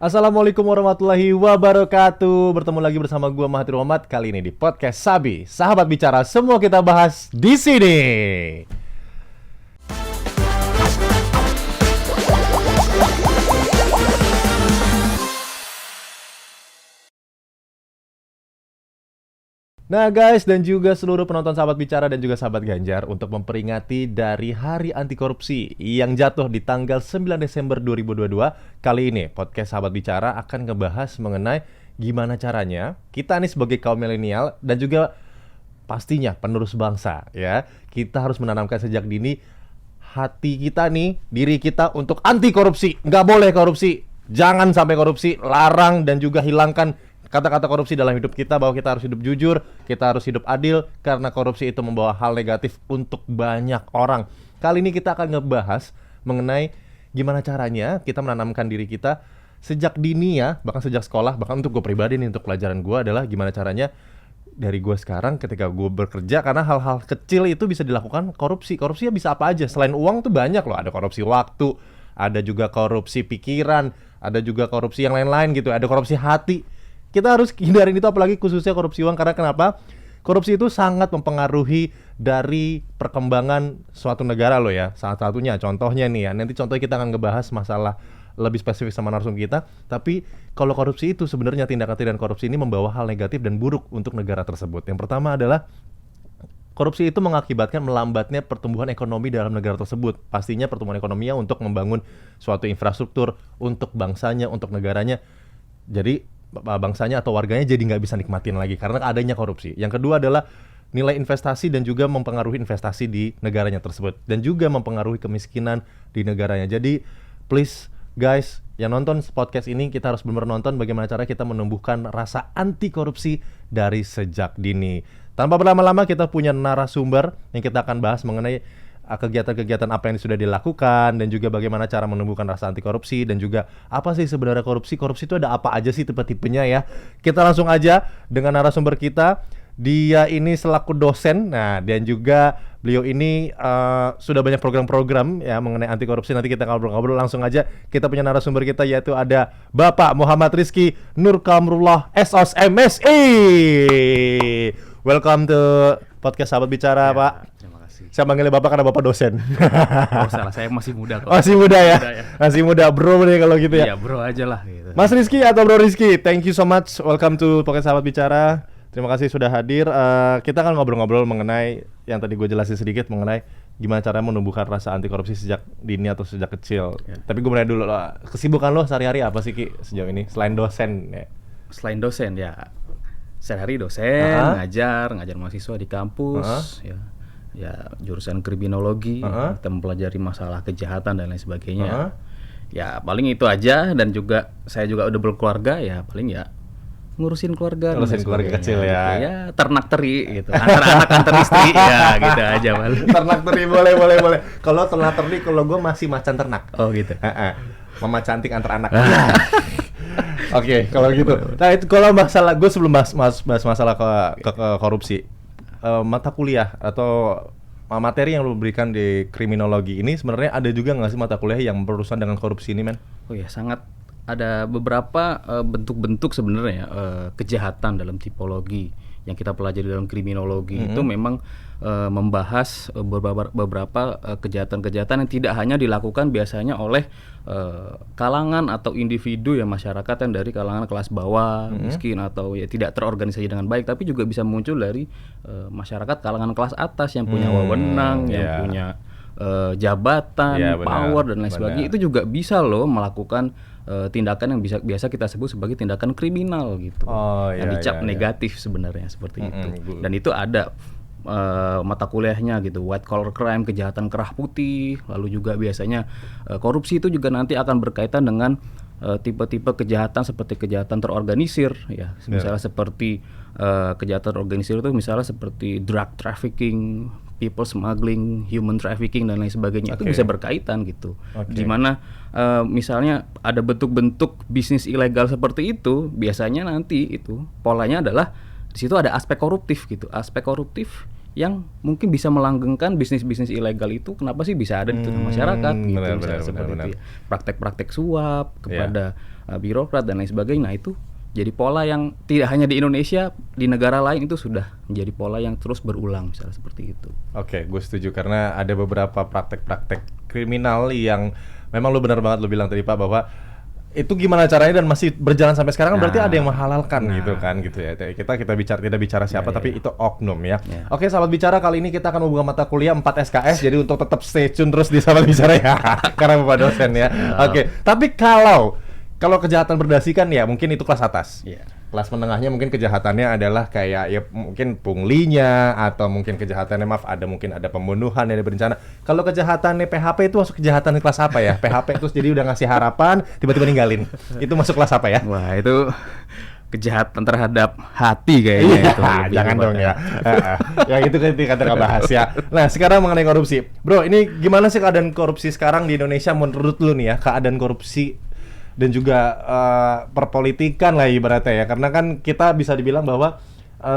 Assalamualaikum warahmatullahi wabarakatuh. Bertemu lagi bersama gua Mahathir Muhammad kali ini di podcast Sabi. Sahabat bicara, semua kita bahas di sini. Nah guys, dan juga seluruh penonton Sahabat Bicara dan juga Sahabat Ganjar, untuk memperingati dari Hari Anti Korupsi yang jatuh di tanggal 9 Desember 2022, kali ini podcast Sahabat Bicara akan ngebahas mengenai gimana caranya kita nih sebagai kaum milenial dan juga pastinya penerus bangsa ya, kita harus menanamkan sejak dini hati kita nih, diri kita untuk anti korupsi. Nggak boleh korupsi, jangan sampai korupsi, larang dan juga hilangkan kata-kata korupsi dalam hidup kita, bahwa kita harus hidup jujur, kita harus hidup adil, karena korupsi itu membawa hal negatif untuk banyak orang. Kali ini kita akan ngebahas mengenai gimana caranya kita menanamkan diri kita sejak dini ya, bahkan sejak sekolah. Bahkan untuk gue pribadi nih, untuk pelajaran gue adalah gimana caranya dari gue sekarang ketika gue bekerja, karena hal-hal kecil itu bisa dilakukan korupsi. Korupsinya bisa apa aja, selain uang tuh banyak loh. Ada korupsi waktu, ada juga korupsi pikiran, ada juga korupsi yang lain-lain gitu, ada korupsi hati. Kita harus hindarin itu, apalagi khususnya korupsi uang. Karena kenapa? Korupsi itu sangat mempengaruhi dari perkembangan suatu negara loh ya. Salah satunya, contohnya nih ya, nanti contohnya kita akan ngebahas masalah lebih spesifik sama narasumber kita. Tapi kalau korupsi itu sebenarnya, tindakan-tindakan korupsi ini membawa hal negatif dan buruk untuk negara tersebut. Yang pertama adalah korupsi itu mengakibatkan melambatnya pertumbuhan ekonomi dalam negara tersebut. Pastinya pertumbuhan ekonominya untuk membangun suatu infrastruktur untuk bangsanya, untuk negaranya. Jadi bangsanya atau warganya jadi nggak bisa nikmatin lagi karena adanya korupsi. Yang kedua adalah nilai investasi dan juga mempengaruhi investasi di negaranya tersebut, dan juga mempengaruhi kemiskinan di negaranya. Jadi please guys, yang nonton podcast ini, kita harus benar-benar nonton bagaimana cara kita menumbuhkan rasa anti korupsi dari sejak dini. Tanpa berlama-lama, kita punya narasumber yang kita akan bahas mengenai kegiatan-kegiatan apa yang sudah dilakukan, dan juga bagaimana cara menumbuhkan rasa anti korupsi, dan juga apa sih sebenarnya korupsi. Korupsi itu ada apa aja sih tipe-tipenya ya. Kita langsung aja dengan narasumber kita. Dia ini selaku dosen, nah, dan juga beliau ini sudah banyak program-program ya mengenai anti korupsi. Nanti kita ngobrol-ngobrol, langsung aja kita punya narasumber kita, yaitu ada Bapak Muhammad Rizky Nur Kamrullah SOS MSI. Welcome to podcast Sahabat Bicara ya, Pak. Saya manggilnya Bapak karena Bapak dosen. Oh salah, saya masih muda kok. Masih muda ya? Masih muda, bro nih kalau gitu ya? Iya bro aja lah gitu. Mas Rizky atau Bro Rizky, thank you so much. Welcome to podcast Sahabat Bicara. Terima kasih sudah hadir. Kita akan ngobrol-ngobrol mengenai yang tadi gue jelasin sedikit, mengenai gimana cara menumbuhkan rasa anti korupsi sejak dini atau sejak kecil ya. Tapi gue mulai dulu, kesibukan lo sehari-hari apa sih Ki sejauh ini selain dosen ya? Selain dosen ya, sehari-hari dosen, ngajar mahasiswa di kampus ya jurusan kriminologi, kita mempelajari masalah kejahatan dan lain sebagainya. Ya paling itu aja, dan juga saya juga udah berkeluarga, ya paling ya ngurusin keluarga kecil ya. Gitu. Ya ternak teri gitu, antara anak antar istri ya gitu aja paling. Ternak teri boleh. Kalau ternak teri, kalau gue masih macan ternak. Oh gitu. Mama cantik antar anak. Oke, kalau gitu. Nah itu kalau masalah, gue sebelum bahas masalah ke korupsi, mata kuliah atau materi yang lo berikan di kriminologi ini, sebenarnya ada juga nggak sih mata kuliah yang berurusan dengan korupsi ini, men? Oh ya, sangat ada beberapa bentuk-bentuk sebenarnya kejahatan dalam tipologi yang kita pelajari dalam kriminologi. Itu memang membahas beberapa kejahatan-kejahatan yang tidak hanya dilakukan biasanya oleh kalangan atau individu ya, masyarakat yang dari kalangan kelas bawah, miskin atau ya tidak terorganisasi dengan baik, tapi juga bisa muncul dari masyarakat kalangan kelas atas yang punya wewenang, yang punya jabatan, power dan lain sebagainya. Itu juga bisa loh melakukan tindakan yang biasa kita sebut sebagai tindakan kriminal gitu, yang dicap negatif sebenarnya seperti itu. Dan itu ada mata kuliahnya gitu, white collar crime, kejahatan kerah putih. Lalu juga biasanya korupsi itu juga nanti akan berkaitan dengan tipe-tipe kejahatan seperti kejahatan terorganisir ya, misalnya seperti kejahatan organisir itu misalnya seperti drug trafficking, people smuggling, human trafficking dan lain sebagainya. Itu bisa berkaitan gitu. Dimana misalnya ada bentuk-bentuk bisnis ilegal seperti itu, biasanya nanti itu polanya adalah di situ ada aspek koruptif gitu. Aspek koruptif yang mungkin bisa melanggengkan bisnis-bisnis ilegal itu. Kenapa sih bisa ada di tengah masyarakat gitu, misalnya seperti itu ya. Praktek-praktek suap kepada birokrat dan lain sebagainya. Nah, itu jadi pola yang tidak hanya di Indonesia, di negara lain itu sudah menjadi pola yang terus berulang, misalnya seperti itu. Oke, gue setuju karena ada beberapa praktek-praktek kriminal yang memang lu benar banget lu bilang tadi Pak, bahwa itu gimana caranya dan masih berjalan sampai sekarang, berarti ada yang menghalalkan gitu kan gitu ya. Kita bicara, tidak bicara siapa tapi itu oknum ya. Oke, sahabat bicara, kali ini kita akan membuka mata kuliah 4 SKS jadi untuk tetap stay tune terus di sahabat bicara ya. Karena Bapak dosen ya. Oke, tapi kalau kejahatan berdasi kan ya mungkin itu kelas atas. Kelas menengahnya mungkin kejahatannya adalah kayak ya mungkin punglinya, atau mungkin kejahatannya mungkin ada pembunuhan yang berencana. Kalau kejahatannya PHP itu masuk kejahatan kelas apa ya? PHP terus jadi udah ngasih harapan tiba-tiba ninggalin. Itu masuk kelas apa ya? Wah, itu kejahatan terhadap hati kayaknya itu. Jangan dong ya. Ya itu kan kita nggak bahas ya. Nah, sekarang mengenai korupsi. Bro, ini gimana sih keadaan korupsi sekarang di Indonesia menurut lu nih ya? Keadaan korupsi dan juga perpolitikan lah ibaratnya ya, karena kan kita bisa dibilang bahwa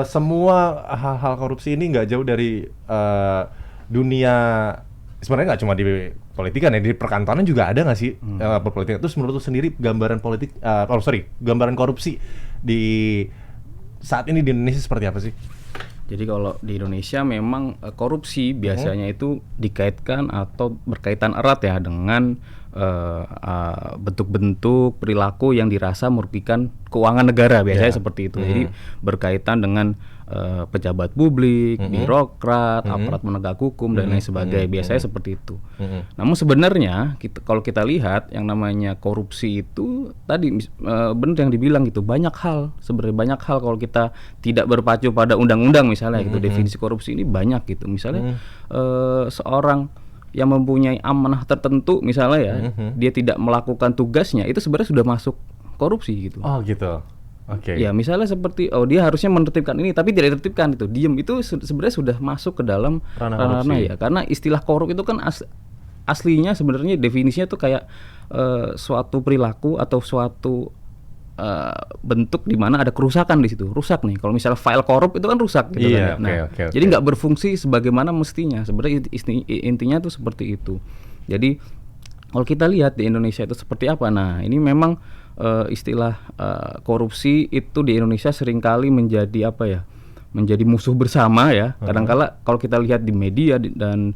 semua hal-hal korupsi ini nggak jauh dari dunia, sebenarnya nggak cuma di politikan ya, di perkantoran juga ada nggak sih perpolitikan. Terus menurut lu sendiri gambaran gambaran korupsi di saat ini di Indonesia seperti apa sih? Jadi kalau di Indonesia memang korupsi biasanya itu dikaitkan atau berkaitan erat ya dengan bentuk-bentuk perilaku yang dirasa merugikan keuangan negara, biasanya seperti itu. Jadi berkaitan dengan pejabat publik, birokrat, aparat penegak hukum dan lain sebagainya. Biasanya seperti itu. Namun sebenarnya kalau kita lihat yang namanya korupsi itu tadi benar yang dibilang gitu, banyak hal kalau kita tidak berpacu pada undang-undang misalnya gitu, definisi korupsi ini banyak gitu. Misalnya seorang yang mempunyai amanah tertentu misalnya ya, dia tidak melakukan tugasnya, itu sebenarnya sudah masuk korupsi gitu. Oh gitu. Oke. Ya misalnya seperti dia harusnya menertibkan ini tapi tidak ditertibkan, itu diem, itu sebenarnya sudah masuk ke dalam ranah ya. Karena istilah korup itu kan aslinya sebenarnya definisinya tuh kayak suatu perilaku atau suatu bentuk di mana ada kerusakan di situ, rusak nih. Kalau misalnya file korup itu kan rusak gitu kan. Nah, jadi nggak berfungsi sebagaimana mestinya. Sebenarnya intinya tuh seperti itu. Jadi kalau kita lihat di Indonesia itu seperti apa? Nah, ini memang istilah korupsi itu di Indonesia seringkali menjadi apa ya? Menjadi musuh bersama ya. Kadang-kala kalau kita lihat di media dan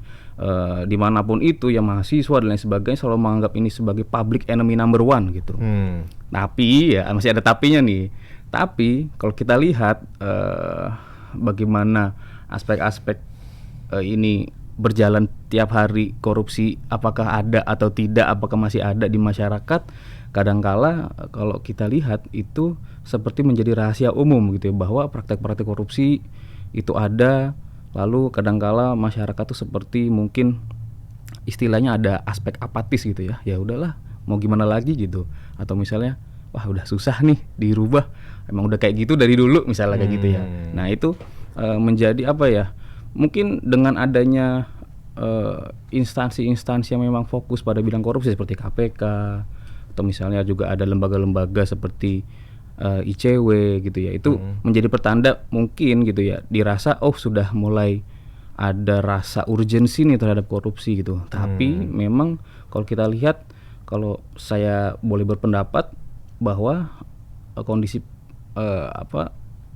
dimanapun itu ya, mahasiswa dan lain sebagainya selalu menganggap ini sebagai public enemy number one gitu. Tapi ya masih ada tapinya nih. Tapi kalau kita lihat bagaimana aspek-aspek ini berjalan tiap hari, korupsi apakah ada atau tidak, apakah masih ada di masyarakat, kadangkala kalau kita lihat itu seperti menjadi rahasia umum gitu ya, bahwa praktek-praktek korupsi itu ada. Lalu kadangkala masyarakat tuh seperti mungkin istilahnya ada aspek apatis gitu ya. Ya udahlah, mau gimana lagi gitu. Atau misalnya wah udah susah nih dirubah. Emang udah kayak gitu dari dulu misalnya kayak gitu ya. Nah, itu menjadi apa ya? Mungkin dengan adanya instansi-instansi yang memang fokus pada bidang korupsi seperti KPK, atau misalnya juga ada lembaga-lembaga seperti ICW gitu ya, itu menjadi pertanda mungkin gitu ya, dirasa sudah mulai ada rasa urgensi nih terhadap korupsi gitu. Tapi memang kalau kita lihat, kalau saya boleh berpendapat bahwa kondisi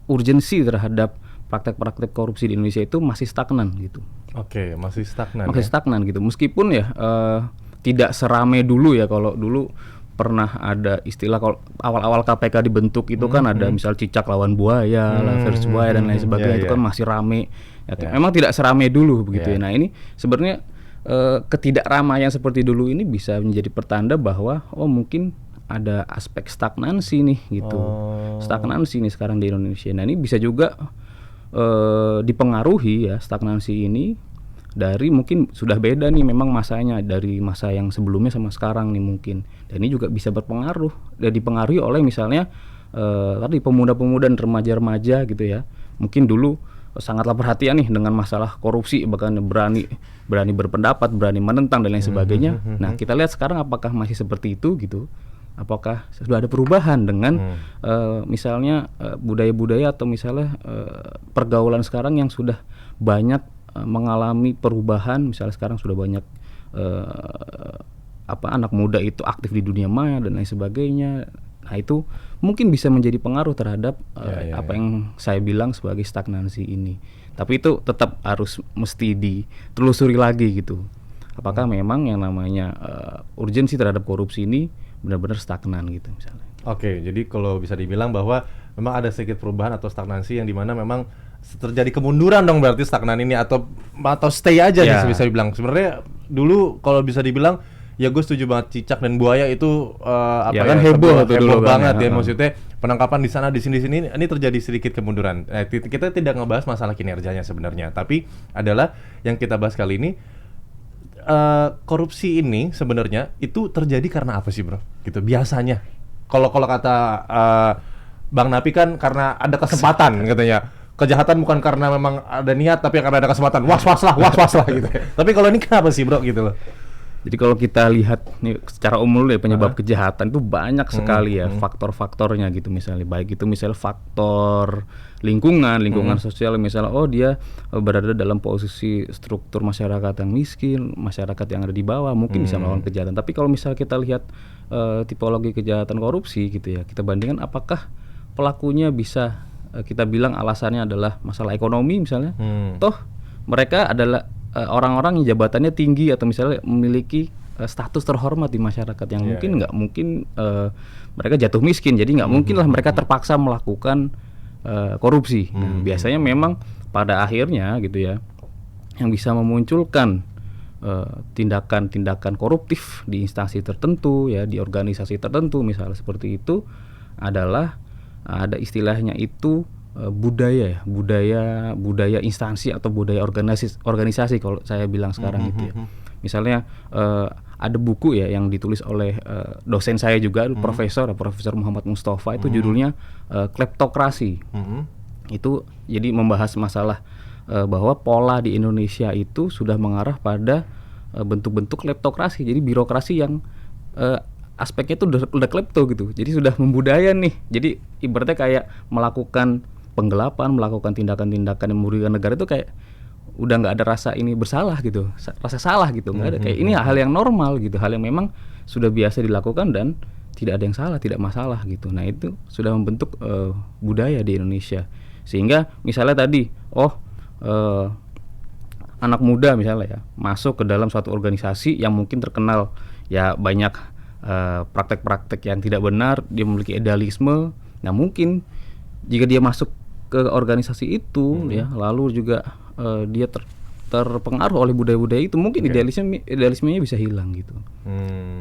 urgensi terhadap praktek-praktek korupsi di Indonesia itu masih stagnan gitu. Oke, masih stagnan. Masih stagnan gitu. Meskipun ya tidak serame dulu ya. Kalau dulu pernah ada istilah kalau awal-awal KPK dibentuk itu kan ada misal cicak lawan buaya, versus buaya dan lain sebagainya, itu kan masih rame. Ya, memang tidak serame dulu begitu ya. Nah, ini sebenarnya ketidakramaian seperti dulu ini bisa menjadi pertanda bahwa mungkin ada aspek stagnansi nih gitu. Stagnansi nih sekarang di Indonesia. Nah, ini bisa juga dipengaruhi ya, stagnansi ini dari mungkin sudah beda nih memang masanya dari masa yang sebelumnya sama sekarang nih mungkin. Dan ini juga bisa berpengaruh dan dipengaruhi oleh misalnya tadi pemuda-pemuda dan remaja-remaja gitu ya. Mungkin dulu sangatlah perhatian nih dengan masalah korupsi, bahkan berani berpendapat, berani menentang dan lain sebagainya. Nah, kita lihat sekarang apakah masih seperti itu gitu. apakah sudah ada perubahan dengan misalnya budaya-budaya atau misalnya pergaulan sekarang yang sudah banyak mengalami perubahan. Misalnya sekarang sudah banyak anak muda itu aktif di dunia maya dan lain sebagainya. Nah itu mungkin bisa menjadi pengaruh terhadap apa yang saya bilang sebagai stagnansi ini. Tapi itu tetap harus mesti ditelusuri lagi gitu. Apakah memang yang namanya urgensi terhadap korupsi ini benar-benar stagnan gitu misalnya. Oke, jadi kalau bisa dibilang bahwa memang ada sedikit perubahan atau stagnansi yang dimana memang terjadi kemunduran dong berarti stagnan ini atau stay aja nih bisa dibilang. Sebenarnya dulu kalau bisa dibilang ya gue setuju banget cicak dan buaya itu heboh banget ya. Maksudnya penangkapan di sana di sini ini terjadi sedikit kemunduran. Kita tidak ngebahas masalah kinerjanya sebenarnya, tapi adalah yang kita bahas kali ini korupsi ini sebenarnya itu terjadi karena apa sih bro? Gitu biasanya. Kalau kata Bang Napi kan karena ada kesempatan katanya. Kejahatan bukan karena memang ada niat tapi karena ada kesempatan. Was lah gitu. Tapi kalau ini kenapa sih bro gitu loh? Jadi kalau kita lihat nih secara umum ya penyebab kejahatan itu banyak sekali ya faktor-faktornya gitu misalnya. Baik itu misalnya faktor lingkungan sosial misalnya dia berada dalam posisi struktur masyarakat yang miskin, masyarakat yang ada di bawah mungkin bisa melakukan kejahatan. Tapi kalau misalnya kita lihat tipologi kejahatan korupsi gitu ya, kita bandingkan apakah pelakunya bisa kita bilang alasannya adalah masalah ekonomi misalnya. Toh mereka adalah orang-orang yang jabatannya tinggi atau misalnya memiliki status terhormat di masyarakat yang nggak mungkin mereka jatuh miskin, jadi nggak mungkin lah mereka terpaksa melakukan korupsi. Nah, biasanya memang pada akhirnya gitu ya yang bisa memunculkan tindakan-tindakan koruptif di instansi tertentu ya, di organisasi tertentu misalnya seperti itu adalah ada istilahnya itu budaya instansi atau budaya organisasi kalau saya bilang sekarang gitu ya. Misalnya ada buku ya yang ditulis oleh dosen saya juga Profesor Muhammad Mustafa itu judulnya Kleptokrasi. Itu jadi membahas masalah bahwa pola di Indonesia itu sudah mengarah pada bentuk-bentuk kleptokrasi. Jadi birokrasi yang aspeknya itu udah klepto gitu. Jadi sudah membudaya nih. Jadi ibaratnya kayak melakukan penggelapan, melakukan tindakan-tindakan yang merugikan negara itu kayak udah nggak ada rasa ini bersalah gitu, rasa salah gitu, nggak ada. Kayak ini hal yang normal gitu, hal yang memang sudah biasa dilakukan dan tidak ada yang salah, tidak masalah gitu. Nah itu sudah membentuk budaya di Indonesia. Sehingga misalnya tadi, anak muda misalnya ya masuk ke dalam suatu organisasi yang mungkin terkenal ya banyak praktek-praktek yang tidak benar, dia memiliki idealisme. Nah mungkin jika dia masuk ke organisasi itu ya, lalu juga dia terpengaruh oleh budaya-budaya itu, mungkin idealismenya bisa hilang gitu.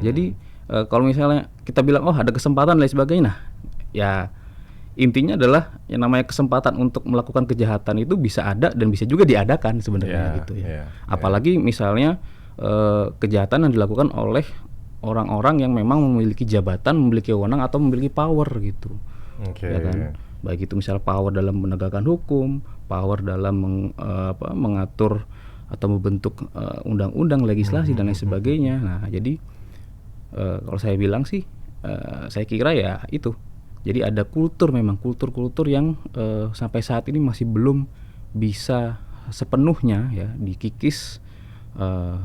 Jadi kalau misalnya kita bilang ada kesempatan dan lain sebagainya, nah ya intinya adalah yang namanya kesempatan untuk melakukan kejahatan itu bisa ada dan bisa juga diadakan sebenarnya gitu ya. Apalagi misalnya kejahatan yang dilakukan oleh orang-orang yang memang memiliki jabatan, memiliki wewenang atau memiliki power gitu. Ya kan? Baik itu misalnya power dalam penegakan hukum, power dalam mengatur atau membentuk undang-undang, legislasi dan lain sebagainya. Nah, jadi kalau saya bilang sih, saya kira ya itu. Jadi ada kultur yang sampai saat ini masih belum bisa sepenuhnya ya dikikis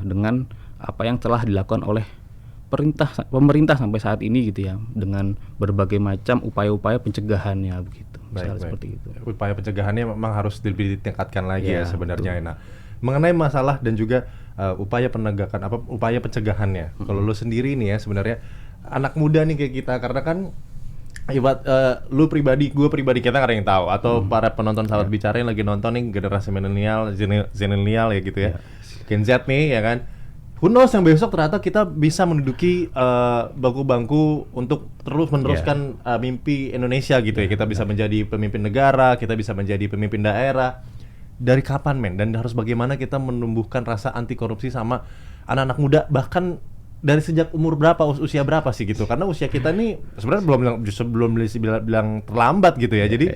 dengan apa yang telah dilakukan oleh pemerintah sampai saat ini gitu ya, dengan berbagai macam upaya-upaya pencegahannya begitu. Seperti itu. Upaya pencegahannya memang harus lebih ditingkatkan lagi ya sebenarnya. Nah, mengenai masalah dan juga upaya pencegahannya. Kalau lo sendiri nih ya sebenarnya anak muda nih kayak kita, karena kan lu pribadi, gue pribadi, kita nggak ada yang tahu, atau para penonton sahabat bicara yang lagi nonton nih generasi milenial, zennial ya gitu ya, Gen Z nih ya kan. Who knows yang besok ternyata kita bisa menduduki bangku-bangku untuk terus meneruskan mimpi Indonesia gitu ya. Kita bisa menjadi pemimpin negara, kita bisa menjadi pemimpin daerah. Dari kapan men? Dan harus bagaimana kita menumbuhkan rasa anti korupsi sama anak-anak muda, bahkan dari sejak umur berapa, usia berapa sih gitu? Karena usia kita nih sebenarnya belum bilang terlambat gitu ya. Jadi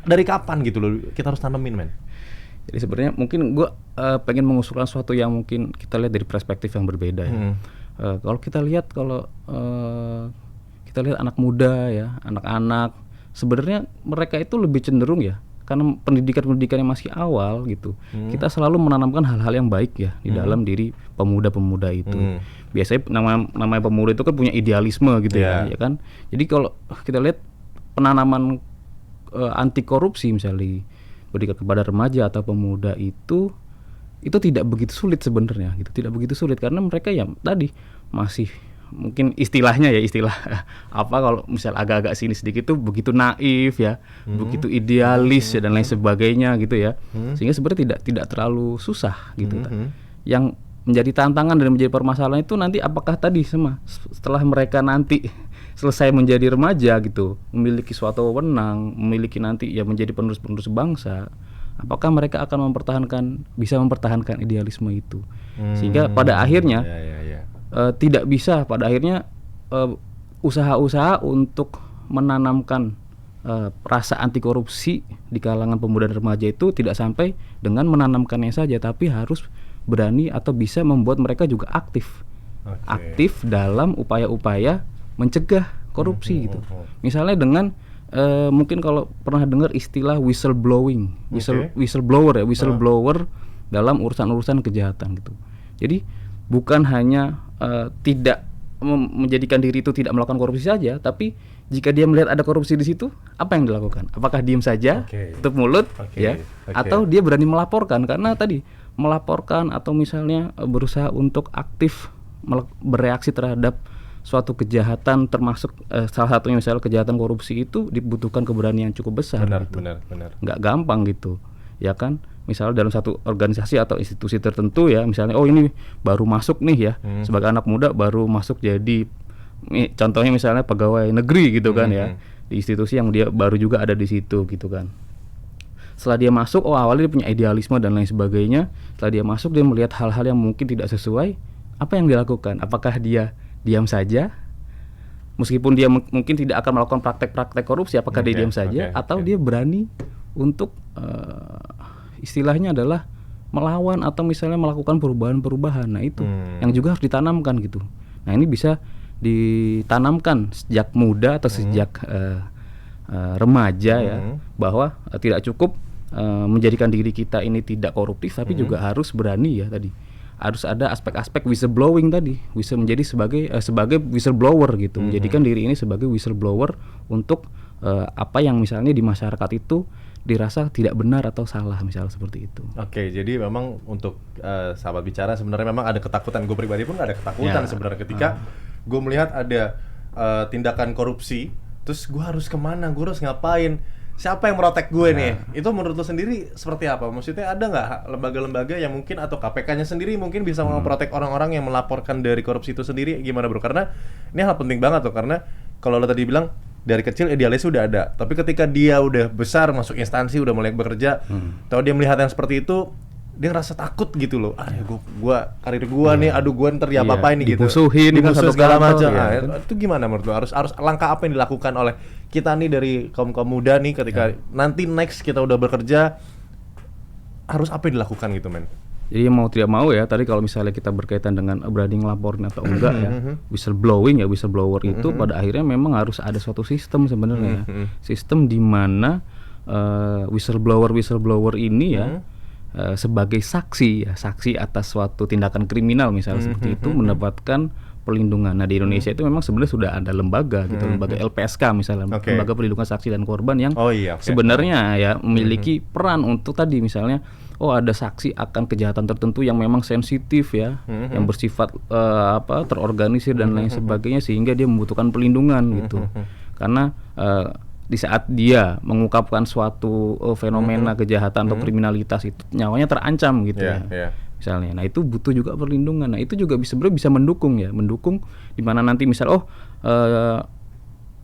dari kapan gitu loh kita harus tanemin men? Jadi sebenarnya mungkin gue pengen mengusulkan sesuatu yang mungkin kita lihat dari perspektif yang berbeda ya. Kalau kita lihat, kalau kita lihat anak muda ya, anak-anak sebenarnya mereka itu lebih cenderung ya, karena pendidikan yang masih awal gitu. Kita selalu menanamkan hal-hal yang baik ya di dalam diri pemuda-pemuda itu. Biasanya namanya pemuda itu kan punya idealisme gitu ya kan. Jadi kalau kita lihat penanaman anti korupsi misalnya berikan kepada remaja atau pemuda itu tidak begitu sulit sebenarnya gitu. Tidak begitu sulit karena mereka ya tadi masih mungkin istilahnya ya apa kalau misal agak-agak sini sedikit tuh begitu naif ya, begitu idealis ya dan lain sebagainya gitu ya. Sehingga sebenarnya tidak terlalu susah gitu. Yang menjadi tantangan dan menjadi permasalahan itu nanti apakah tadi setelah mereka nanti selesai menjadi remaja gitu, memiliki suatu wewenang, memiliki nanti ya menjadi penerus-penerus bangsa, apakah mereka akan bisa mempertahankan idealisme itu. Sehingga pada akhirnya tidak bisa pada akhirnya usaha-usaha untuk menanamkan rasa anti korupsi di kalangan pemuda dan remaja itu tidak sampai dengan menanamkannya saja, tapi harus berani atau bisa membuat mereka juga aktif dalam upaya-upaya mencegah korupsi gitu. Misalnya dengan mungkin kalau pernah dengar istilah whistleblower dalam urusan-urusan kejahatan gitu. Jadi bukan hanya tidak menjadikan diri itu tidak melakukan korupsi saja, tapi jika dia melihat ada korupsi di situ, apa yang dilakukan? Apakah diam saja, tutup mulut, atau dia berani melaporkan? Karena tadi melaporkan atau misalnya berusaha untuk aktif bereaksi terhadap suatu kejahatan, termasuk salah satunya misalnya kejahatan korupsi itu dibutuhkan keberanian cukup besar. Benar. Nggak gampang gitu, ya kan? Misalnya dalam satu organisasi atau institusi tertentu ya, misalnya ini baru masuk nih ya, sebagai anak muda baru masuk jadi contohnya misalnya pegawai negeri gitu kan ya, di institusi yang dia baru juga ada di situ gitu kan. Setelah dia masuk, awalnya dia punya idealisme dan lain sebagainya. Setelah dia masuk, dia melihat hal-hal yang mungkin tidak sesuai. Apa yang dilakukan? Apakah dia diam saja? Meskipun dia mungkin tidak akan melakukan praktek-praktek korupsi, apakah dia diam saja? Atau dia berani untuk istilahnya adalah melawan atau misalnya melakukan perubahan-perubahan. Nah itu yang juga harus ditanamkan gitu. Nah ini bisa ditanamkan sejak muda atau sejak remaja ya, bahwa tidak cukup menjadikan diri kita ini tidak koruptif, tapi juga harus berani ya tadi. Harus ada aspek-aspek whistleblowing tadi, bisa menjadi sebagai whistleblower gitu, menjadikan diri ini sebagai whistleblower untuk apa yang misalnya di masyarakat itu dirasa tidak benar atau salah, misalnya seperti itu. Oke, jadi memang untuk sahabat bicara sebenarnya memang ada ketakutan. Gue pribadi pun ada ketakutan sebenarnya ketika gue melihat ada tindakan korupsi, terus gue harus kemana, gue harus ngapain, siapa yang merotek gue nih? Itu menurut lo sendiri seperti apa? Maksudnya ada nggak lembaga-lembaga yang mungkin atau KPK-nya sendiri mungkin bisa memprotek orang-orang yang melaporkan dari korupsi itu sendiri, gimana bro? Karena ini hal penting banget tuh, karena kalau lo tadi bilang dari kecil idealis sudah ada, tapi ketika dia udah besar masuk instansi, udah mulai bekerja, atau dia melihat yang seperti itu, dia ngerasa takut gitu loh. Gua karir gua nih, gua ntar diapa-apain nih gitu. Dimusuhin segala macam. Itu gimana menurut lo? Harus langkah apa yang dilakukan oleh kita nih dari kaum muda nih ketika nanti next kita udah bekerja, harus apa yang dilakukan gitu, men? Jadi mau tidak mau ya, tadi kalau misalnya kita berkaitan dengan berani ngelaporin atau enggak ya, whistleblower itu pada akhirnya memang harus ada suatu sistem sebenarnya ya. Sistem di mana whistleblower ini ya sebagai saksi atas suatu tindakan kriminal misalnya seperti itu mendapatkan perlindungan. Nah di Indonesia itu memang sebenarnya sudah ada lembaga gitu, lembaga LPSK misalnya, lembaga perlindungan saksi dan korban yang sebenarnya ya memiliki peran untuk tadi misalnya ada saksi akan kejahatan tertentu yang memang sensitif ya, yang bersifat terorganisir dan lain sebagainya, sehingga dia membutuhkan perlindungan gitu. Karena di saat dia mengungkapkan suatu fenomena kejahatan atau kriminalitas itu nyawanya terancam gitu ya. Misalnya. Nah, itu butuh juga perlindungan. Nah, itu juga bisa mendukung di mana nanti misal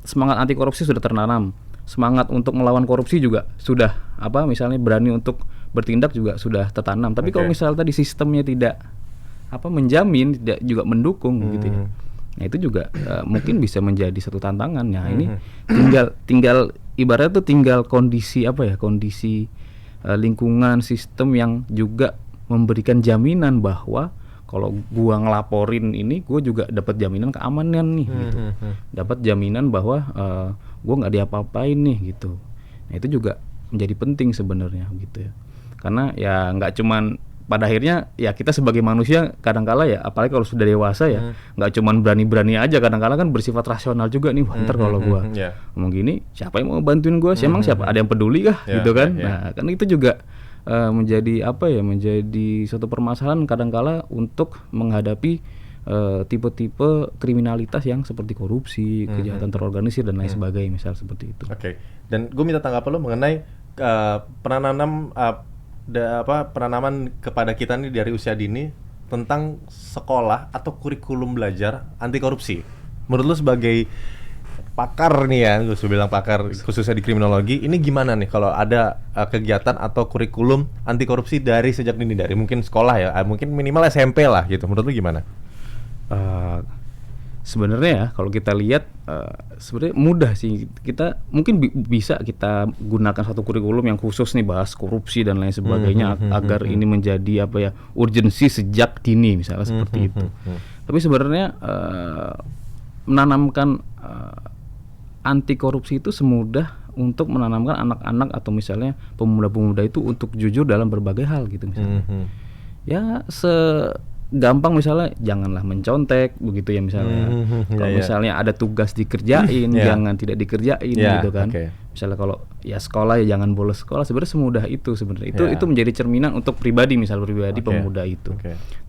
semangat anti korupsi sudah tertanam. Semangat untuk melawan korupsi juga sudah misalnya berani untuk bertindak juga sudah tertanam. Tapi kalau misalnya tadi sistemnya tidak menjamin, tidak juga mendukung gitu ya. Nah itu juga mungkin bisa menjadi satu tantangan. Nah ini tinggal ibaratnya tuh tinggal kondisi lingkungan sistem yang juga memberikan jaminan bahwa kalau gua ngelaporin ini, gua juga dapat jaminan keamanan nih gitu. Dapat jaminan bahwa gua nggak diapa-apain nih gitu. Nah, itu juga menjadi penting sebenarnya gitu ya. Karena ya nggak cuman pada akhirnya ya kita sebagai manusia kadang-kala ya, apalagi kalau sudah dewasa ya, nggak cuman berani-berani aja, kadang-kala kan bersifat rasional juga nih. Wah, ntar kalau gua ngomong gini, siapa yang mau bantuin gua? Emang siapa? Ada yang peduli kah? Gitu kan? Nah, kan itu juga menjadi apa ya? Menjadi suatu permasalahan kadang-kala untuk menghadapi tipe-tipe kriminalitas yang seperti korupsi, kejahatan terorganisir dan lain sebagainya, misal seperti itu. Oke. Dan gue minta tanggapan lo mengenai penanaman kepada kita nih dari usia dini tentang sekolah atau kurikulum belajar anti korupsi. Menurut lo sebagai pakar nih ya, gue bilang pakar khususnya di kriminologi, ini gimana nih kalau ada kegiatan atau kurikulum anti korupsi dari sejak dini, dari mungkin sekolah ya, mungkin minimal SMP lah gitu. Menurut lo gimana? Sebenarnya ya kalau kita lihat sebenarnya mudah sih, kita mungkin bisa kita gunakan satu kurikulum yang khusus nih bahas korupsi dan lain sebagainya agar ini menjadi apa ya, urgensi sejak dini misalnya seperti itu. Tapi sebenarnya menanamkan anti korupsi itu semudah untuk menanamkan anak-anak atau misalnya pemuda-pemuda itu untuk jujur dalam berbagai hal gitu misalnya. Ya gampang misalnya janganlah mencontek begitu ya misalnya. Kalau misalnya ada tugas dikerjain, jangan tidak dikerjain gitu kan. Misalnya kalau ya sekolah ya jangan bolos sekolah. Sebenarnya semudah itu sebenarnya. Itu menjadi cerminan untuk pribadi, misal pribadi pemuda itu.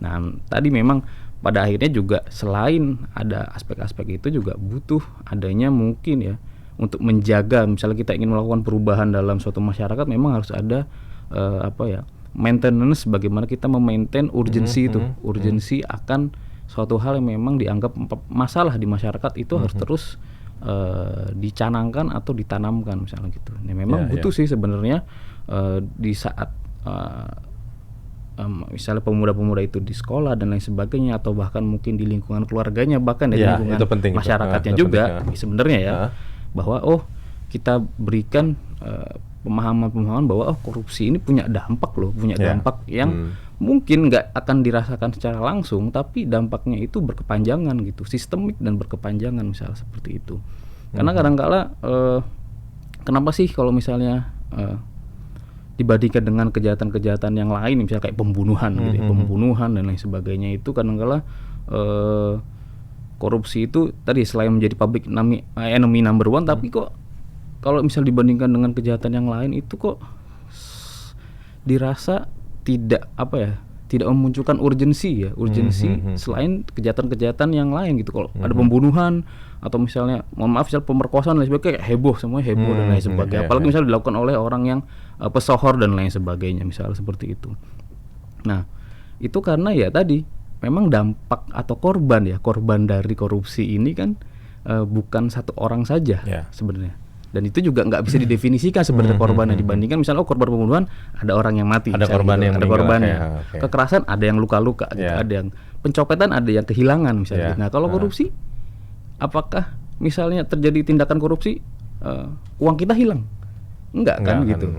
Nah, tadi memang pada akhirnya juga selain ada aspek-aspek itu juga butuh adanya mungkin ya untuk menjaga, misalnya kita ingin melakukan perubahan dalam suatu masyarakat, memang harus ada maintenance, bagaimana kita memaintain urgensi itu, urgensi akan suatu hal yang memang dianggap masalah di masyarakat itu harus terus dicanangkan atau ditanamkan misalnya gitu. Nah, memang butuh sih sebenarnya di saat misalnya pemuda-pemuda itu di sekolah dan lain sebagainya, atau bahkan mungkin di lingkungan keluarganya, bahkan di lingkungan masyarakatnya juga sebenarnya ya, bahwa kita berikan pemahaman-pemahaman bahwa korupsi ini punya dampak loh, punya dampak yang mungkin nggak akan dirasakan secara langsung, tapi dampaknya itu berkepanjangan gitu, sistemik dan berkepanjangan misalnya seperti itu. Karena kadang-kala kenapa sih kalau misalnya dibandingkan dengan kejahatan-kejahatan yang lain, misalnya kayak pembunuhan gitu ya, pembunuhan dan lain sebagainya, itu kadang-kala korupsi itu tadi selain menjadi public enemy number one, tapi kok kalau misal dibandingkan dengan kejahatan yang lain itu kok dirasa tidak tidak memunculkan urgensi selain kejahatan-kejahatan yang lain gitu. Kalau ada pembunuhan atau misalnya misal pemerkosaan dan lain sebagainya, heboh, semuanya heboh dan lain sebagainya. Apalagi misalnya dilakukan oleh orang yang pesohor dan lain sebagainya misalnya seperti itu. Nah, itu karena ya tadi memang dampak atau korban dari korupsi ini kan bukan satu orang saja sebenarnya. Dan itu juga nggak bisa didefinisikan sebenarnya korbannya, dibandingkan misalnya korban pembunuhan ada orang yang mati, ada korban gitu, yang ada korbannya, kekerasan ada yang luka-luka, gitu, ada yang pencopetan, ada yang kehilangan misalnya. Nah, kalau korupsi, apakah misalnya terjadi tindakan korupsi uang kita hilang? Enggak kan gitu,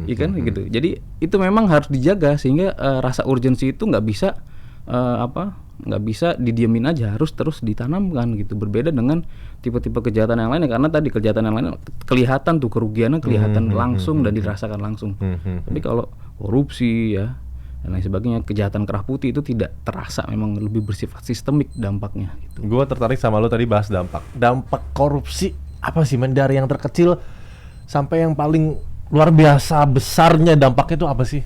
iya kan gitu. Jadi itu memang harus dijaga sehingga rasa urgensi itu nggak bisa nggak bisa didiemin aja, harus terus ditanamkan gitu. Berbeda dengan tipe-tipe kejahatan yang lain, karena tadi kejahatan yang lain kelihatan tuh kerugiannya kelihatan langsung dan dirasakan langsung. Tapi kalau korupsi ya dan lain sebagainya, kejahatan kerah putih itu tidak terasa, memang lebih bersifat sistemik dampaknya gitu. Gue tertarik sama lo tadi bahas dampak korupsi apa sih, dari yang terkecil sampai yang paling luar biasa besarnya dampaknya itu apa sih?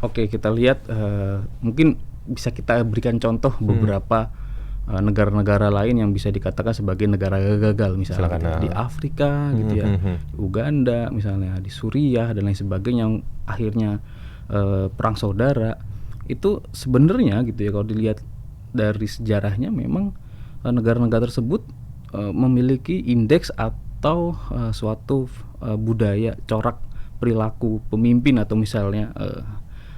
Oke, kita lihat mungkin bisa kita berikan contoh beberapa negara-negara lain yang bisa dikatakan sebagai negara gagal, misalnya gitu, di Afrika gitu ya, Uganda misalnya, di Suriah dan lain sebagainya, yang akhirnya perang saudara. Itu sebenarnya gitu ya, kalau dilihat dari sejarahnya, memang negara-negara tersebut memiliki indeks atau suatu budaya corak perilaku pemimpin atau misalnya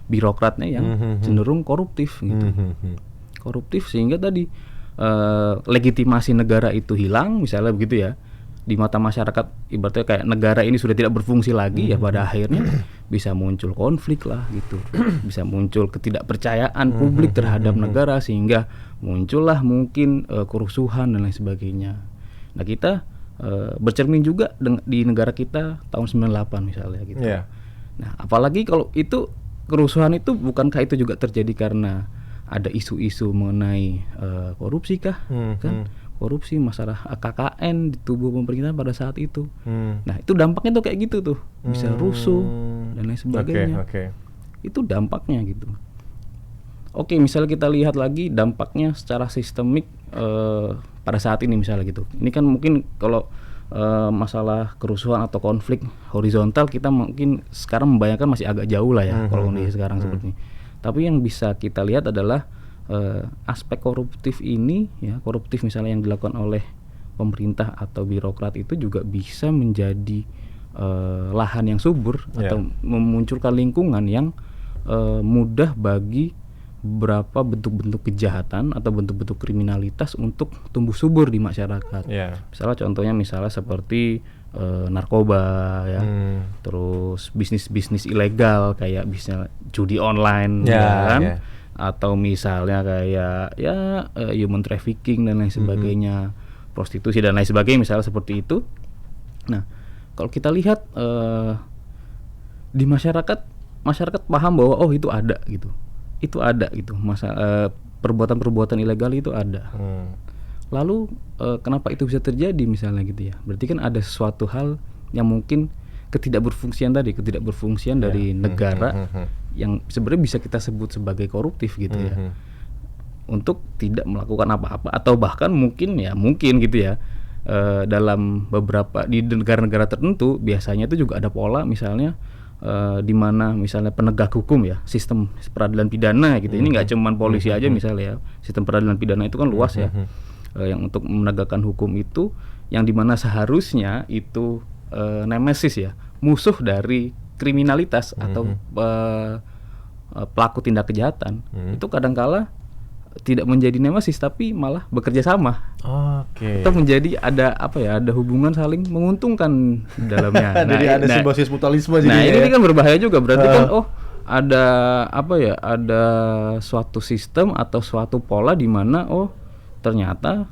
birokratnya yang cenderung koruptif gitu. Koruptif sehingga tadi legitimasi negara itu hilang misalnya begitu ya. di mata masyarakat ibaratnya kayak negara ini sudah tidak berfungsi lagi, ya pada akhirnya bisa muncul konflik lah gitu. Bisa muncul ketidakpercayaan publik terhadap negara, sehingga muncullah mungkin kerusuhan dan lain sebagainya. Nah, kita bercermin juga di negara kita tahun 98 misalnya gitu. Yeah. Nah, apalagi kalau itu kerusuhan itu, bukankah itu juga terjadi karena ada isu-isu mengenai korupsi kah? Kan korupsi, masalah KKN di tubuh pemerintahan pada saat itu. Nah, itu dampaknya tuh kayak gitu tuh, bisa rusuh dan lain sebagainya. Itu dampaknya gitu. Oke, misalnya kita lihat lagi dampaknya secara sistemik pada saat ini misalnya gitu. Ini kan mungkin kalau masalah kerusuhan atau konflik horizontal, kita mungkin sekarang membayangkan masih agak jauh lah ya kalau kondisi sekarang seperti ini. Tapi yang bisa kita lihat adalah aspek koruptif ini, ya, koruptif misalnya yang dilakukan oleh pemerintah atau birokrat itu juga bisa menjadi lahan yang subur atau memunculkan lingkungan yang mudah bagi beberapa bentuk-bentuk kejahatan atau bentuk-bentuk kriminalitas untuk tumbuh subur di masyarakat. Misalnya seperti narkoba, ya, terus bisnis-bisnis ilegal kayak bisnis judi online, kan? Atau misalnya kayak human trafficking dan lain sebagainya, prostitusi dan lain sebagainya, misalnya seperti itu. Nah, kalau kita lihat di masyarakat paham bahwa itu ada gitu. Perbuatan-perbuatan ilegal itu ada. Lalu kenapa itu bisa terjadi misalnya gitu ya? Berarti kan ada sesuatu hal yang mungkin ketidakberfungsian dari negara yang sebenarnya bisa kita sebut sebagai koruptif gitu ya. Untuk tidak melakukan apa-apa, atau bahkan mungkin gitu ya, dalam beberapa di negara-negara tertentu biasanya itu juga ada pola misalnya di mana misalnya penegak hukum, ya, sistem peradilan pidana gitu. Ini nggak cuman polisi aja misalnya ya. Sistem peradilan pidana itu kan luas ya. Yang untuk menegakkan hukum itu, yang dimana seharusnya itu nemesis, ya, musuh dari kriminalitas atau pelaku tindak kejahatan, itu kadangkala tidak menjadi nemesis tapi malah bekerja sama. Itu menjadi ada hubungan saling menguntungkan di dalamnya. Jadi ada simbiosis mutualisme. Nah, ini kan berbahaya juga, berarti kan ada suatu sistem atau suatu pola di mana ternyata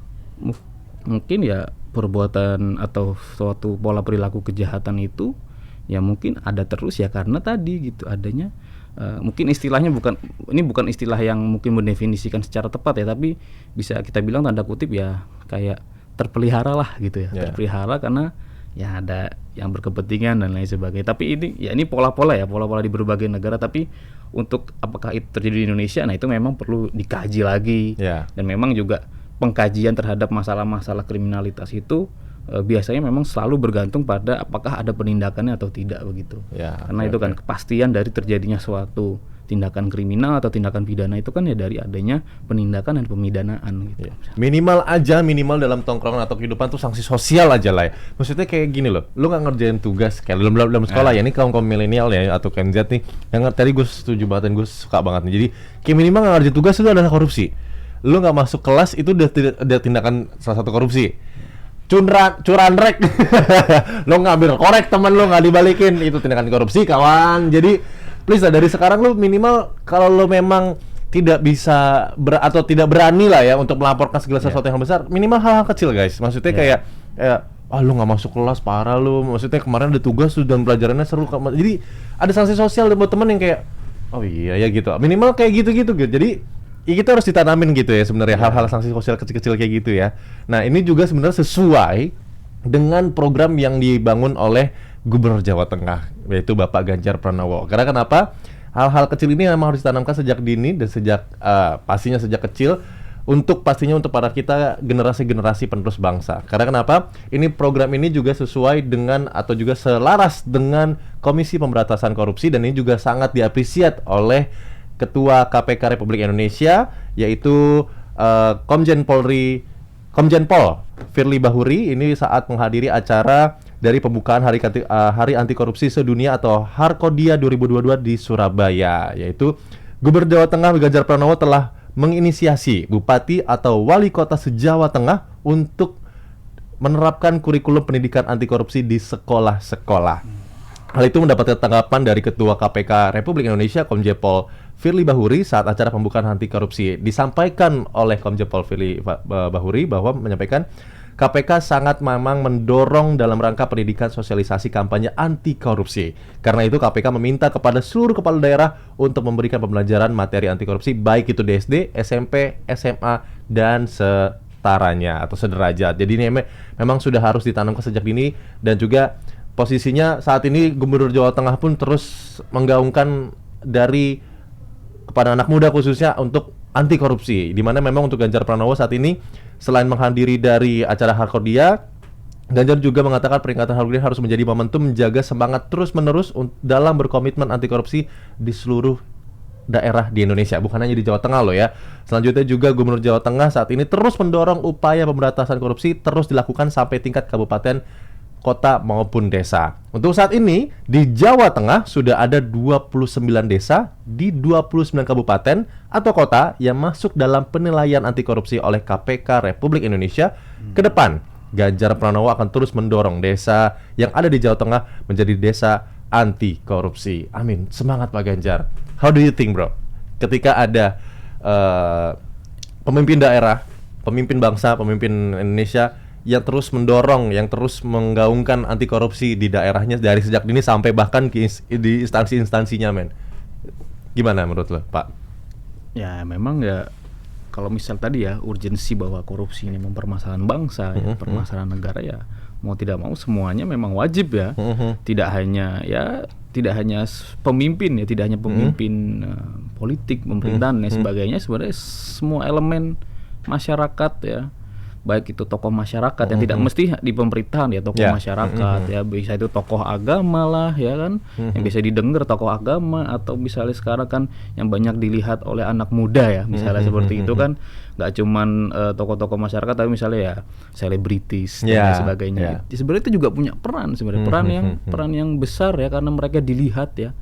mungkin ya perbuatan atau suatu pola perilaku kejahatan itu ya mungkin ada terus ya, karena tadi gitu adanya mungkin istilahnya bukan istilah yang mungkin mendefinisikan secara tepat ya, tapi bisa kita bilang tanda kutip ya kayak terpelihara lah gitu ya. Terpelihara karena ya ada yang berkepentingan dan lain sebagainya. Tapi ini pola-pola di berbagai negara, tapi untuk apakah itu terjadi di Indonesia, nah itu memang perlu dikaji lagi. Dan memang juga pengkajian terhadap masalah-masalah kriminalitas itu biasanya memang selalu bergantung pada apakah ada penindakannya atau tidak begitu. Karena itu kan kepastian dari terjadinya suatu tindakan kriminal atau tindakan pidana itu kan ya dari adanya penindakan dan pemidanaan gitu. Minimal dalam tongkrongan atau kehidupan tuh sanksi sosial aja lah ya. Maksudnya kayak gini loh, lu nggak ngerjain tugas kayak dalam sekolah ya, ini kaum milenial ya atau Gen Z nih, yang tadi gue setuju banget dan gue suka banget nih. Jadi kayak minimal nggak ngerjain tugas itu adalah korupsi. Lu nggak masuk kelas itu udah tindakan salah satu korupsi. Curanrek lo ngambil korek teman lo nggak dibalikin, itu tindakan korupsi kawan. Jadi please lah, dari sekarang lo minimal kalau lo memang tidak bisa atau tidak berani lah ya untuk melaporkan segala sesuatu yang besar, minimal hal-hal kecil guys. Maksudnya kayak lo nggak masuk kelas parah lo, maksudnya kemarin ada tugas dan pelajarannya seru, jadi ada sanksi sosial buat temen yang kayak oh iya ya gitu, minimal kayak gitu. Jadi ya kita harus ditanamin gitu ya sebenarnya hal-hal sanksi sosial kecil-kecil kayak gitu ya. Nah, ini juga sebenarnya sesuai dengan program yang dibangun oleh Gubernur Jawa Tengah, yaitu Bapak Ganjar Pranowo. Karena kenapa? Hal-hal kecil ini memang harus ditanamkan sejak dini dan pastinya sejak kecil untuk para kita generasi-generasi penerus bangsa. Karena kenapa? Program ini juga sesuai dengan atau juga selaras dengan Komisi Pemberantasan Korupsi, dan ini juga sangat diapresiasi oleh Ketua KPK Republik Indonesia, yaitu Komjen Pol Firly Bahuri, ini saat menghadiri acara dari pembukaan Hari Anti Korupsi Sedunia atau Harkodia 2022 di Surabaya, yaitu Gubernur Jawa Tengah Ganjar Pranowo telah menginisiasi bupati atau wali kota se-Jawa Tengah untuk menerapkan kurikulum pendidikan anti korupsi di sekolah-sekolah. Hal itu mendapatkan tanggapan dari Ketua KPK Republik Indonesia Komjen Pol Firly Bahuri saat acara pembukaan anti korupsi. Disampaikan oleh Komjen Pol Firly Bahuri bahwa menyampaikan KPK sangat memang mendorong dalam rangka pendidikan sosialisasi kampanye anti korupsi. Karena itu KPK meminta kepada seluruh kepala daerah untuk memberikan pembelajaran materi anti korupsi baik itu di SD, SMP, SMA, dan setaranya atau sederajat. Jadi ini memang sudah harus ditanamkan sejak dini, dan juga posisinya saat ini Gubernur Jawa Tengah pun terus menggaungkan dari kepada anak muda khususnya untuk anti korupsi, di mana memang untuk Ganjar Pranowo saat ini selain menghadiri dari acara Harkodia, Ganjar juga mengatakan peringatan Harkodia harus menjadi momentum menjaga semangat terus-menerus dalam berkomitmen anti korupsi di seluruh daerah di Indonesia, bukan hanya di Jawa Tengah loh ya. Selanjutnya juga Gubernur Jawa Tengah saat ini terus mendorong upaya pemberantasan korupsi terus dilakukan sampai tingkat kabupaten, kota maupun desa. Untuk saat ini di Jawa Tengah sudah ada 29 desa di 29 kabupaten atau kota yang masuk dalam penilaian anti korupsi oleh KPK Republik Indonesia. Ke depan Ganjar Pranowo akan terus mendorong desa yang ada di Jawa Tengah menjadi desa anti korupsi. Amin. Semangat Pak Ganjar. How do you think, bro? Ketika ada pemimpin daerah, pemimpin bangsa, pemimpin Indonesia yang terus mendorong, yang terus menggaungkan anti korupsi di daerahnya dari sejak dini sampai bahkan di instansi-instansinya, men. Gimana menurut lo, Pak? Ya memang ya, kalau misal tadi ya urgensi bahwa korupsi ini mempermasalahan bangsa, ya, permasalahan negara, ya mau tidak mau semuanya memang wajib ya. Tidak hanya pemimpin ya, tidak hanya pemimpin politik, pemerintahan dan sebagainya, sebenarnya semua elemen masyarakat ya, baik itu tokoh masyarakat yang tidak mesti di pemerintahan ya, tokoh masyarakat ya, bisa itu tokoh agama lah ya kan, yang bisa didengar tokoh agama, atau misalnya sekarang kan yang banyak dilihat oleh anak muda ya, misalnya seperti itu kan, nggak cuman tokoh-tokoh masyarakat tapi misalnya ya selebritis dan lain sebagainya. Sebenarnya itu juga punya peran sebenarnya, peran yang besar ya, karena mereka dilihat ya,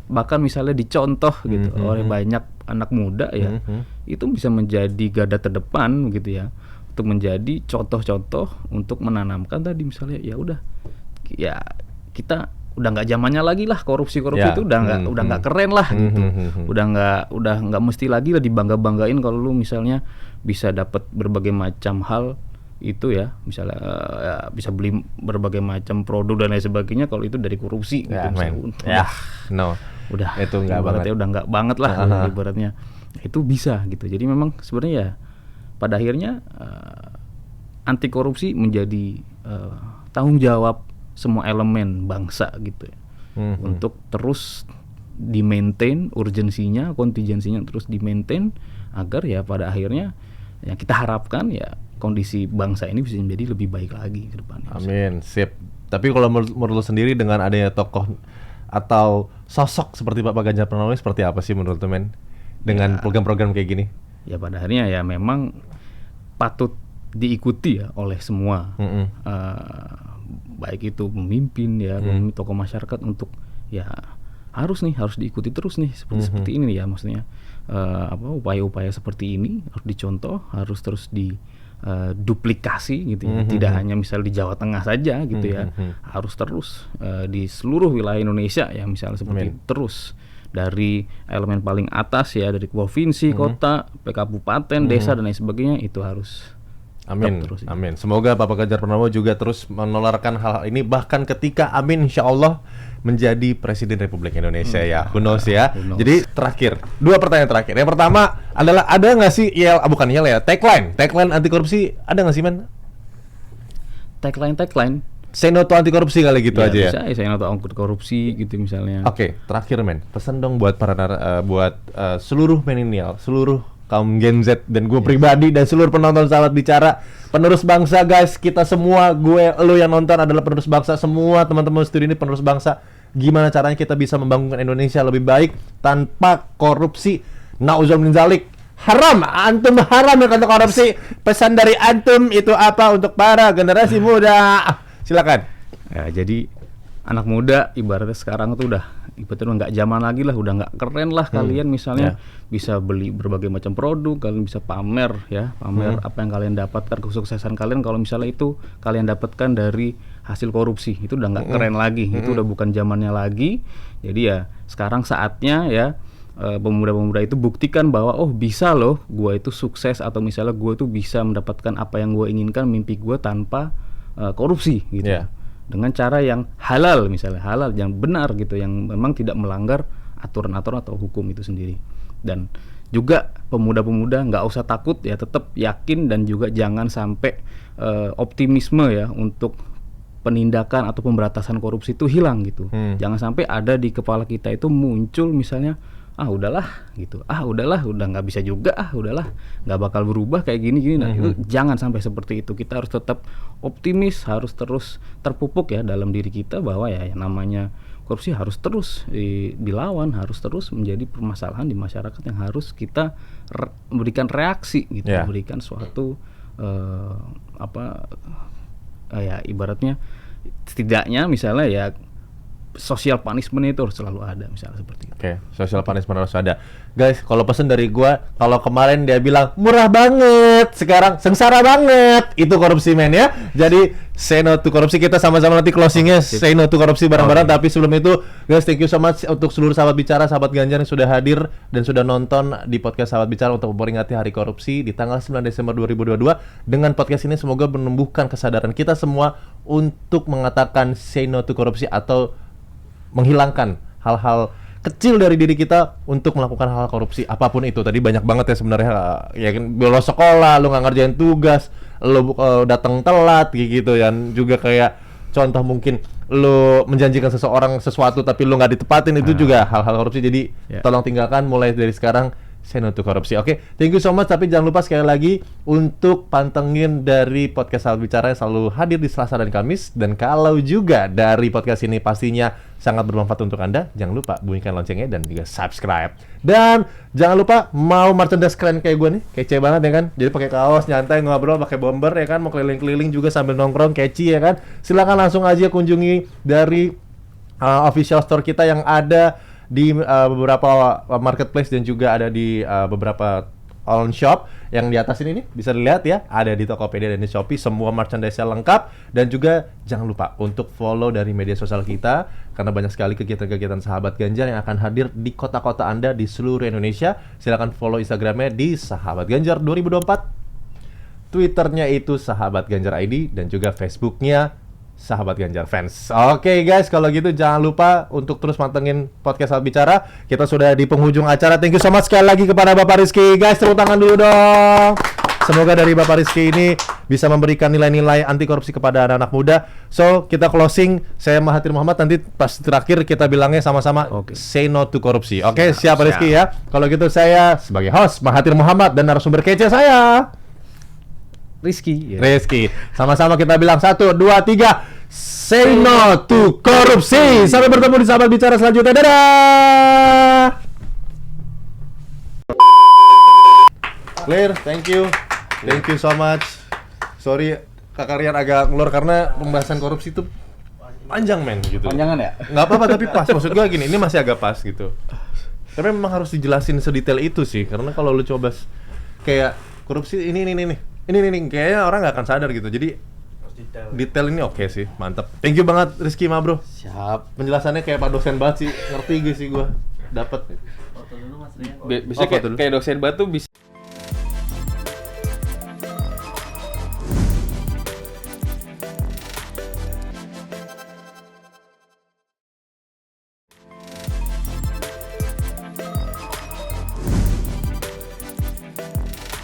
bahkan misalnya dicontoh gitu oleh banyak anak muda ya, itu bisa menjadi garda terdepan gitu ya, untuk menjadi contoh-contoh untuk menanamkan tadi misalnya ya udah ya kita udah nggak zamannya lagi lah korupsi itu udah nggak keren lah gitu, udah nggak mesti lagi lah dibangga-banggain kalau lu misalnya bisa dapat berbagai macam hal itu ya, misalnya ya, bisa beli berbagai macam produk dan lain sebagainya kalau itu dari korupsi gitu misalnya. Udah itu nggak banget ya, udah nggak banget lah ibaratnya, itu bisa gitu. Jadi memang sebenarnya ya pada akhirnya anti korupsi menjadi tanggung jawab semua elemen bangsa gitu ya, untuk terus di-maintain urgensinya, kontingensinya terus di-maintain agar ya pada akhirnya yang kita harapkan ya kondisi bangsa ini bisa menjadi lebih baik lagi ke depannya. Amin, sip. Tapi kalau menurut lo sendiri dengan adanya tokoh atau sosok seperti Pak Ganjar Pranowo seperti apa sih menurut lo, men? Dengan program-program kayak gini? Ya pada akhirnya ya memang patut diikuti ya oleh semua, baik itu pemimpin ya, tokoh masyarakat, untuk ya harus diikuti terus nih seperti ini ya, maksudnya upaya-upaya seperti ini harus dicontoh, harus terus duplikasi gitu ya, tidak hanya misal di Jawa Tengah saja gitu ya, harus terus di seluruh wilayah Indonesia ya, misalnya seperti terus dari elemen paling atas ya, dari provinsi, kota, kabupaten, desa dan lain sebagainya, itu harus amin, terus, ya. Amin. Semoga Bapak Ganjar Pranowo juga terus menularkan hal ini, bahkan ketika amin insya Allah menjadi Presiden Republik Indonesia ya, who knows ya. Jadi terakhir, 2 pertanyaan terakhir. Yang pertama adalah, ada nggak sih tagline anti korupsi, ada nggak sih, men? Tagline Say no to anti korupsi kali gitu aja bisa, ya. Say no to anti korupsi gitu misalnya. Oke, terakhir, men, pesan dong buat seluruh milenial, seluruh kaum Gen Z, dan gue pribadi dan seluruh penonton Sahabat Bicara, penerus bangsa guys, kita semua, gue, lu yang nonton adalah penerus bangsa, semua teman-teman studi ini penerus bangsa. Gimana caranya kita bisa membangunkan Indonesia lebih baik tanpa korupsi? Nauzubillah min dzalik. Haram, antum haram ya kata korupsi. Pesan dari antum itu apa untuk para generasi muda? Silakan. Ya, jadi anak muda ibaratnya sekarang tuh udah ibaratnya nggak zaman lagi lah, udah nggak keren lah kalian misalnya bisa beli berbagai macam produk, kalian bisa pamer apa yang kalian dapatkan, kesuksesan kalian kalau misalnya itu kalian dapatkan dari hasil korupsi, itu udah nggak keren lagi, itu udah bukan zamannya lagi. Jadi ya sekarang saatnya ya pemuda-pemuda itu buktikan bahwa oh bisa loh gue itu sukses, atau misalnya gue tuh bisa mendapatkan apa yang gue inginkan, mimpi gue tanpa korupsi gitu. Dengan cara yang halal, misalnya halal yang benar gitu, yang memang tidak melanggar aturan-aturan atau hukum itu sendiri. Dan juga pemuda-pemuda nggak usah takut ya, tetap yakin dan juga jangan sampai optimisme ya untuk penindakan atau pemberantasan korupsi itu hilang gitu. Jangan sampai ada di kepala kita itu muncul misalnya udahlah gitu, udah nggak bisa juga, udahlah nggak bakal berubah kayak gini. Nah itu jangan sampai seperti itu. Kita harus tetap optimis, harus terus terpupuk ya dalam diri kita bahwa ya yang namanya korupsi harus terus dilawan, harus terus menjadi permasalahan di masyarakat yang harus kita memberikan reaksi gitu, memberikan suatu ya ibaratnya setidaknya misalnya ya social punishment itu harus selalu ada, misalnya seperti itu. Oke, social punishment harus ada. Guys, kalau pesen dari gua, kalau kemarin dia bilang murah banget, sekarang sengsara banget, itu korupsi men ya. Jadi say no to korupsi, kita sama-sama nanti closingnya say no to korupsi bareng-bareng. Tapi sebelum itu, guys, thank you so much untuk seluruh sahabat bicara, sahabat Ganjar yang sudah hadir dan sudah nonton di podcast sahabat bicara untuk memperingati Hari Korupsi di tanggal 9 Desember 2022. Dengan podcast ini semoga menumbuhkan kesadaran kita semua untuk mengatakan say no to korupsi atau menghilangkan hal-hal kecil dari diri kita untuk melakukan hal korupsi apapun itu. Tadi banyak banget ya sebenarnya, ya kan, bolos sekolah, lu nggak ngerjain tugas, lu datang telat gitu ya. Juga kayak contoh mungkin lu menjanjikan seseorang sesuatu tapi lu nggak ditepatin, itu juga hal-hal korupsi. Jadi tolong tinggalkan mulai dari sekarang, say no to korupsi. Oke, thank you so much. Tapi jangan lupa sekali lagi untuk pantengin dari podcast Sahabat Bicara yang selalu hadir di Selasa dan Kamis. Dan kalau juga dari podcast ini pastinya sangat bermanfaat untuk Anda, jangan lupa bunyikan loncengnya dan juga subscribe. Dan jangan lupa mau merchandise keren kayak gue nih, kece banget ya kan. Jadi pakai kaos, nyantai, ngobrol, pakai bomber ya kan, mau keliling-keliling juga sambil nongkrong, kece ya kan. Silakan langsung aja kunjungi dari official store kita yang ada di beberapa marketplace dan juga ada di beberapa online shop. Yang di atas ini nih bisa dilihat ya, ada di Tokopedia dan di Shopee, semua merchandise-nya lengkap. Dan juga jangan lupa untuk follow dari media sosial kita, karena banyak sekali kegiatan-kegiatan Sahabat Ganjar yang akan hadir di kota-kota Anda di seluruh Indonesia. Silakan follow Instagramnya di Sahabat Ganjar 2024, Twitternya itu Sahabat Ganjar ID, dan juga Facebooknya Sahabat Ganjar Fans. Oke guys, kalau gitu jangan lupa untuk terus mantengin podcast Sahabat Bicara. Kita sudah di penghujung acara. Thank you so much sekali lagi kepada Bapak Rizky. Guys, tepuk tangan dulu dong. Semoga dari Bapak Rizky ini bisa memberikan nilai-nilai anti korupsi kepada anak-anak muda. So, kita closing. Saya Mahathir Muhammad. Nanti pas terakhir kita bilangnya sama-sama say no to korupsi. Oke, siap Rizky ya. Kalau gitu saya sebagai host Mahathir Muhammad dan narasumber kece saya Rizky. Sama-sama kita bilang 1, 2, 3. Say no to korupsi. Sampai bertemu di Sahabat Bicara selanjutnya. Dadah. Clear, thank you so much. Sorry Kak Rian agak ngelur karena pembahasan korupsi itu panjang men gitu. Panjangan ya? Nggak apa-apa tapi pas. Maksud gue gini, ini masih agak pas gitu. Tapi memang harus dijelasin sedetail itu sih, karena kalau lu coba kayak korupsi ini kayaknya orang nggak akan sadar gitu. Jadi detail ini oke sih, mantap. Thank you banget Rizky Ma bro. Siap. Penjelasannya kayak Pak dosen banget sih, ngerti gak sih gue? Dapat. Bisa kayak dosen batu bisa.